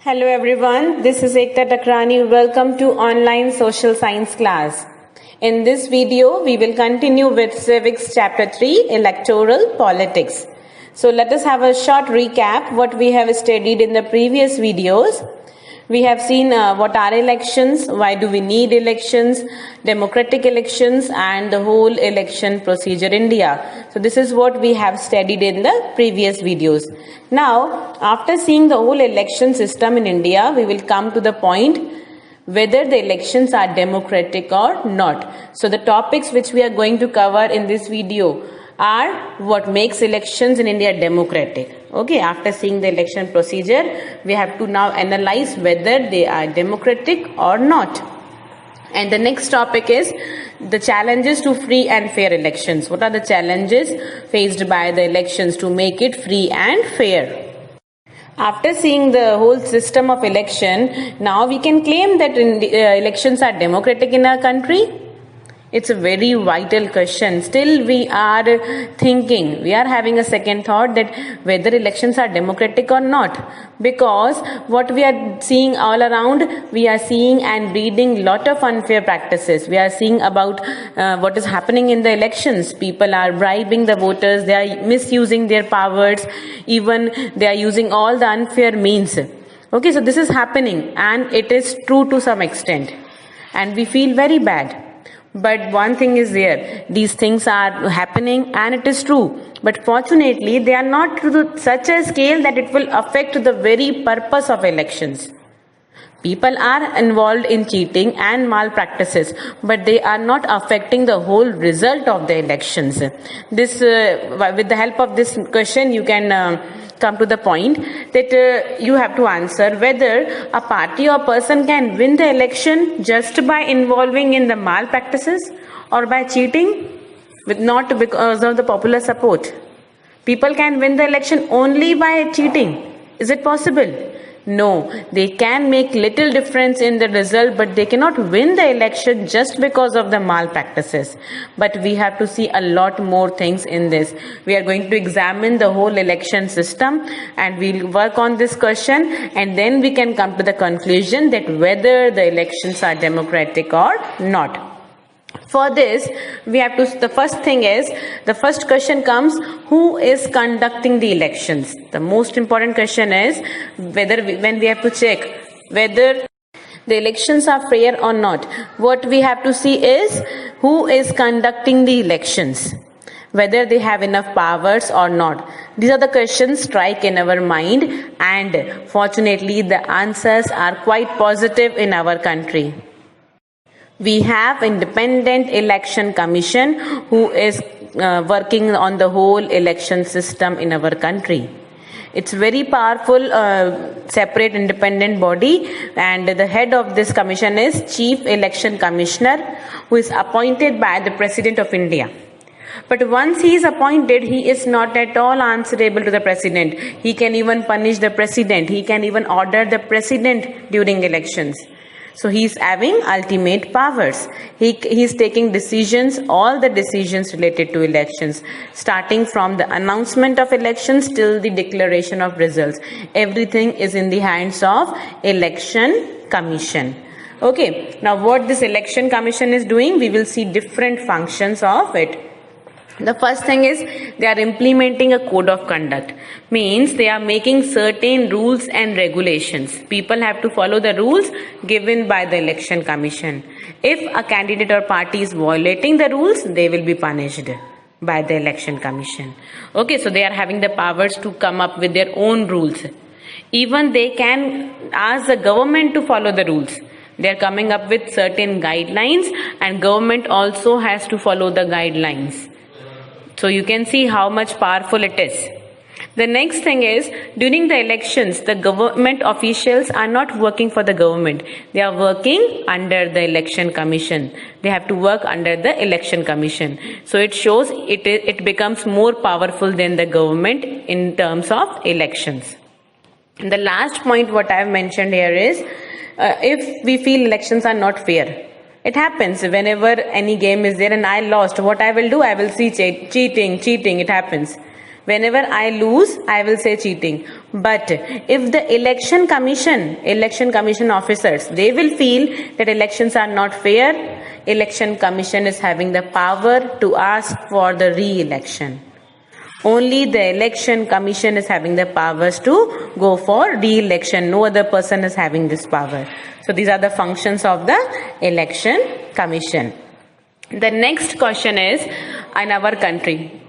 Hello everyone, this is Ekta Takrani. Welcome to online social science class. In this video, we will continue with civics chapter 3, electoral politics. So let us have a short recap what we have studied in the previous videos. We have seen what are elections, why do we need elections, democratic elections and the whole election procedure in India. So this is what we have studied in the previous videos. Now, after seeing the whole election system in India, we will come to the point whether the elections are democratic or not. So the topics which we are going to cover in this video are what makes elections in India democratic. Okay, after seeing the election procedure, we have to now analyze whether they are democratic or not. And the next topic is the challenges to free and fair elections. What are the challenges faced by the elections to make it free and fair? After seeing the whole system of election, now we can claim that elections are democratic in our country. It's a very vital question. Still we are thinking, we are having a second thought that whether elections are democratic or not. Because what we are seeing all around, we are seeing and reading lot of unfair practices. We are seeing about what is happening in the elections. People are bribing the voters, they are misusing their powers, even they are using all the unfair means. Okay, so this is happening and it is true to some extent. And we feel very bad. But one thing is there, these things are happening and it is true. But fortunately, they are not to such a scale that it will affect the very purpose of elections. People are involved in cheating and malpractices, but they are not affecting the whole result of the elections. This, with the help of this question, you can come to the point that you have to answer whether a party or person can win the election just by involving in the malpractices or by cheating, not because of the popular support. People can win the election only by cheating. Is it possible? No, they can make little difference in the result, but they cannot win the election just because of the malpractices. But we have to see a lot more things in this. We are going to examine the whole election system and we'll work on this question and then we can come to the conclusion that whether the elections are democratic or not. For this, we have to, the first thing is, the first question comes, who is conducting the elections? The most important question is whether, when we have to check whether the elections are fair or not, what we have to see is who is conducting the elections, whether they have enough powers or not. These are the questions strike in our mind and fortunately the answers are quite positive in our country. We have Independent Election Commission who is working on the whole election system in our country. It's very powerful, separate independent body and the head of this commission is Chief Election Commissioner who is appointed by the President of India. But once he is appointed, he is not at all answerable to the President. He can even punish the President. He can even order the President during elections. So he is having ultimate powers. He is taking decisions, all the decisions related to elections, starting from the announcement of elections till the declaration of results. Everything is in the hands of Election Commission. Okay, now what this Election Commission is doing, we will see different functions of it. The first thing is they are implementing a code of conduct. Means they are making certain rules and regulations. People have to follow the rules given by the Election Commission. If a candidate or party is violating the rules, they will be punished by the Election Commission. Okay, so they are having the powers to come up with their own rules. Even they can ask the government to follow the rules. They are coming up with certain guidelines and government also has to follow the guidelines. So you can see how much powerful it is. The next thing is, during the elections, the government officials are not working for the government. They are working under the Election Commission. They have to work under the Election Commission. So it shows it becomes more powerful than the government in terms of elections. And the last point what I have mentioned here is, if we feel elections are not fair, it happens whenever any game is there and I lost. What I will do, I will see cheating, it happens. Whenever I lose, I will say cheating. But if the election commission officers, they will feel that elections are not fair, election commission is having the power to ask for the re-election. Only the election commission is having the powers to go for re-election. No other person is having this power. So these are the functions of the election commission. The next question is, in our country,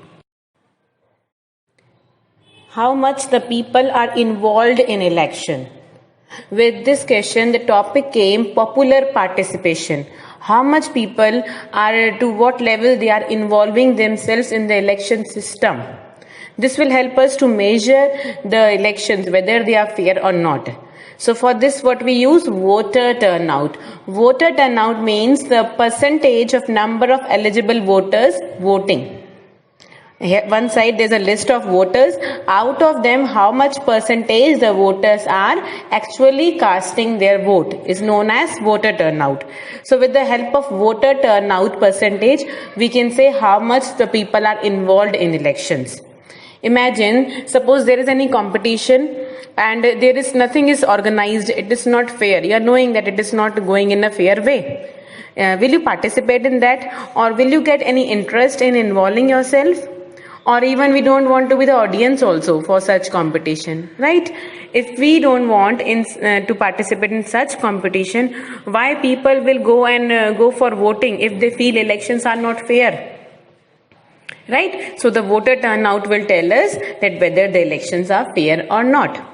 how much the people are involved in election? With this question, the topic came popular participation. How much people are, to what level they are involving themselves in the election system. This will help us to measure the elections, whether they are fair or not. So for this, what we use? Voter turnout. Voter turnout means the percentage of number of eligible voters voting. Here, one side there's a list of voters. Out of them, how much percentage the voters are actually casting their vote is known as voter turnout. So with the help of voter turnout percentage, we can say how much the people are involved in elections. Imagine, suppose there is any competition and there is nothing is organized, it is not fair. You are knowing that it is not going in a fair way. Will you participate in that, or will you get any interest in involving yourself? Or even we don't want to be the audience also for such competition, right? If we don't want to participate in such competition, why people will go and go for voting if they feel elections are not fair? Right? So the voter turnout will tell us that whether the elections are fair or not.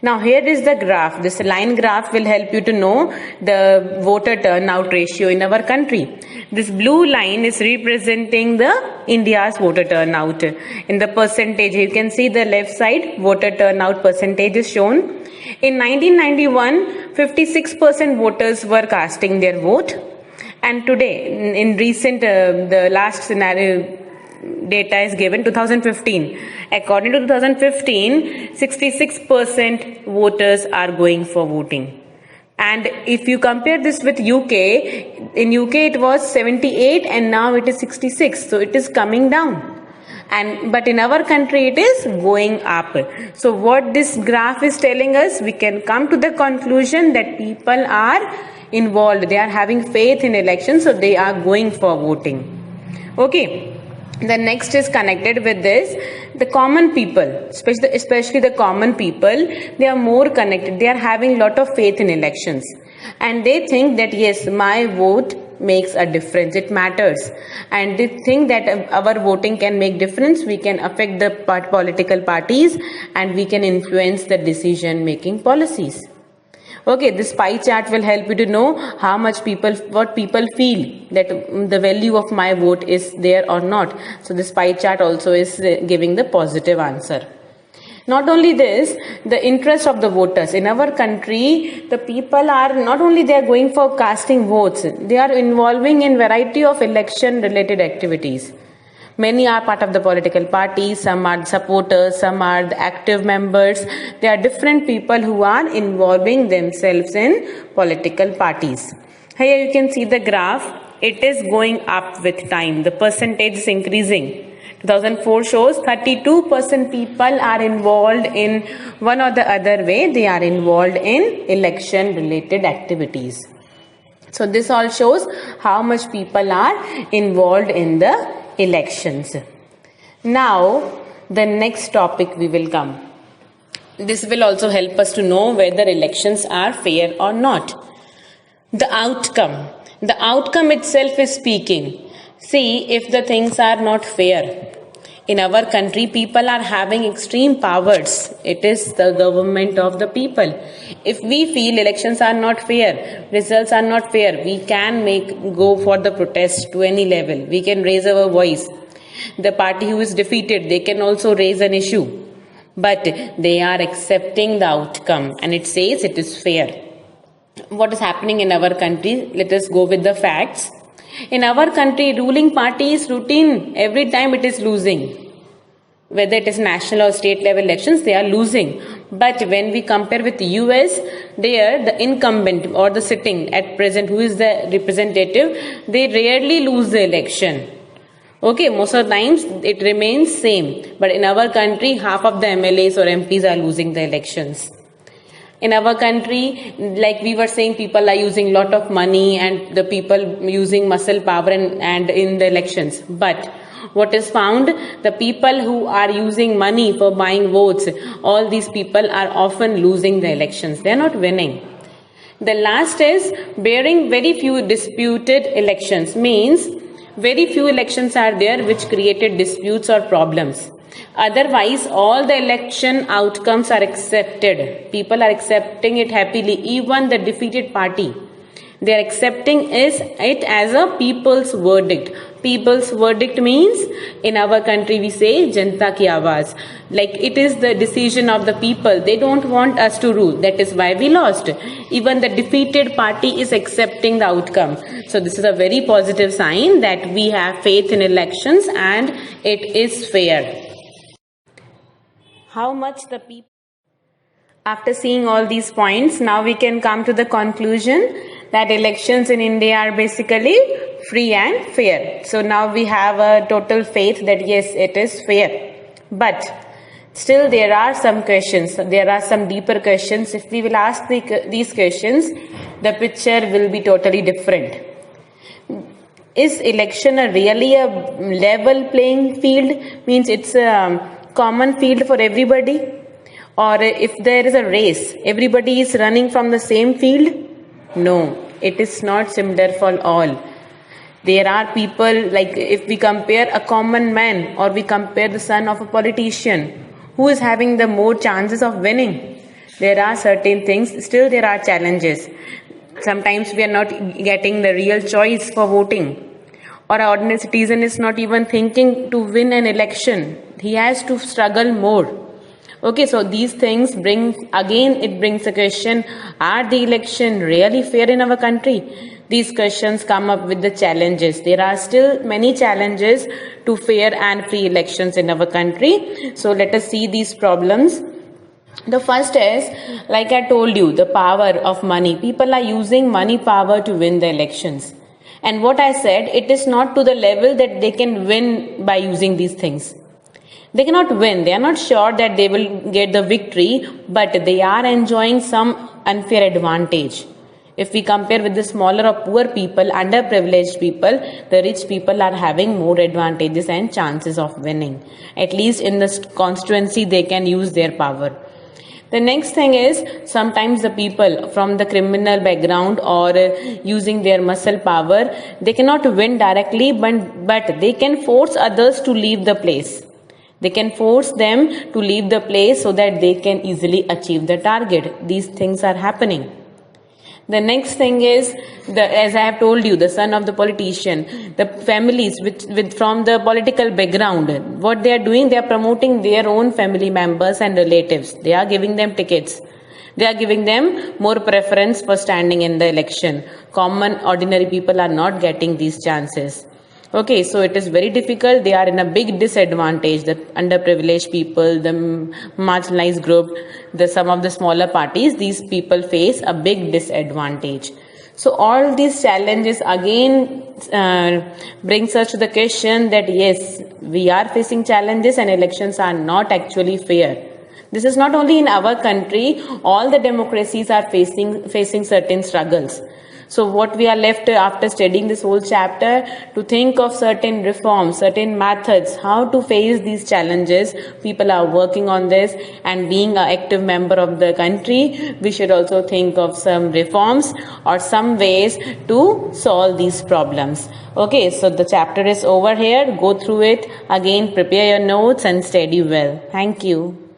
Now here is the graph. This line graph will help you to know the voter turnout ratio in our country. This blue line is representing the India's voter turnout. In the percentage, you can see the left side voter turnout percentage is shown. In 1991, 56% voters were casting their vote. And today, in recent, the last scenario, data is given 2015. According to 2015, 66% voters are going for voting. And if you compare this with UK, in UK it was 78 and now it is 66. So it is coming down. But in our country it is going up. So what this graph is telling us, we can come to the conclusion that people are involved. They are having faith in elections, so they are going for voting. Okay. The next is connected with this. The common people, especially the common people, they are more connected. They are having a lot of faith in elections. And they think that yes, my vote makes a difference. It matters. And they think that our voting can make difference. We can affect the political parties and we can influence the decision-making policies. Okay, this pie chart will help you to know how much what people feel that the value of my vote is there or not. So this pie chart also is giving the positive answer. Not only this, the interest of the voters. In our country, the people are not only they are going for casting votes, they are involving in variety of election related activities. Many are part of the political parties, some are supporters, some are the active members. There are different people who are involving themselves in political parties. Here you can see the graph. It is going up with time. The percentage is increasing. 2004 shows 32% people are involved in one or the other way. They are involved in election related activities. So this all shows how much people are involved in the elections. Now the next topic we will come. This will also help us to know whether elections are fair or not. The outcome. The outcome itself is speaking. See if the things are not fair. In our country, people are having extreme powers. It is the government of the people. If we feel elections are not fair, results are not fair, we can go for the protest to any level. We can raise our voice. The party who is defeated, they can also raise an issue. But they are accepting the outcome and it says it is fair. What is happening in our country? Let us go with the facts. In our country, ruling party is routine. Every time it is losing. Whether it is national or state level elections, they are losing. But when we compare with the US, there the incumbent or the sitting at present, who is the representative, they rarely lose the election. Okay, most of the times it remains same. But in our country, half of the MLAs or MPs are losing the elections. In our country, like we were saying, people are using lot of money and the people using muscle power and in the elections. But what is found, the people who are using money for buying votes, all these people are often losing the elections. They are not winning. The last is bearing very few disputed elections, means very few elections are there which created disputes or problems. Otherwise, all the election outcomes are accepted. People are accepting it happily. Even the defeated party, they are accepting it as a people's verdict. People's verdict means, in our country we say Janta ki Awaaz. Like it is the decision of the people. They don't want us to rule. That is why we lost. Even the defeated party is accepting the outcome. So this is a very positive sign that we have faith in elections and it is fair. How much the people... After seeing all these points, now we can come to the conclusion that elections in India are basically free and fair. So now we have a total faith that yes, it is fair. But still there are some questions. There are some deeper questions. If we will ask these questions, the picture will be totally different. Is election really a level playing field? Means it's a common field for everybody? Or if there is a race, everybody is running from the same field? No, it is not similar for all. There are people, like if we compare a common man or we compare the son of a politician, who is having the more chances of winning? There are certain things, still there are challenges. Sometimes we are not getting the real choice for voting. Or an ordinary citizen is not even thinking to win an election. He has to struggle more. Okay, so these things brings a question, are the election really fair in our country? These questions come up with the challenges. There are still many challenges to fair and free elections in our country. So let us see these problems. The first is, like I told you, the power of money. People are using money power to win the elections. And what I said, it is not to the level that they can win by using these things. They cannot win. They are not sure that they will get the victory, but they are enjoying some unfair advantage. If we compare with the smaller or poor people, underprivileged people, the rich people are having more advantages and chances of winning. At least in the constituency, they can use their power. The next thing is, sometimes the people from the criminal background or using their muscle power, they cannot win directly, but they can force others to leave the place. They can force them to leave the place so that they can easily achieve the target. These things are happening. The next thing is, as I have told you, the son of the politician, the families from the political background, what they are doing, they are promoting their own family members and relatives. They are giving them tickets. They are giving them more preference for standing in the election. Common, ordinary people are not getting these chances. Okay, so it is very difficult. They are in a big disadvantage. The underprivileged people, the marginalized group, some of the smaller parties, these people face a big disadvantage. So all these challenges again brings us to the question that yes, we are facing challenges and elections are not actually fair. This is not only in our country, all the democracies are facing certain struggles. So what we are left after studying this whole chapter, to think of certain reforms, certain methods, how to face these challenges. People are working on this, and being an active member of the country, we should also think of some reforms or some ways to solve these problems. Okay, so the chapter is over here. Go through it. Again, prepare your notes and study well. Thank you.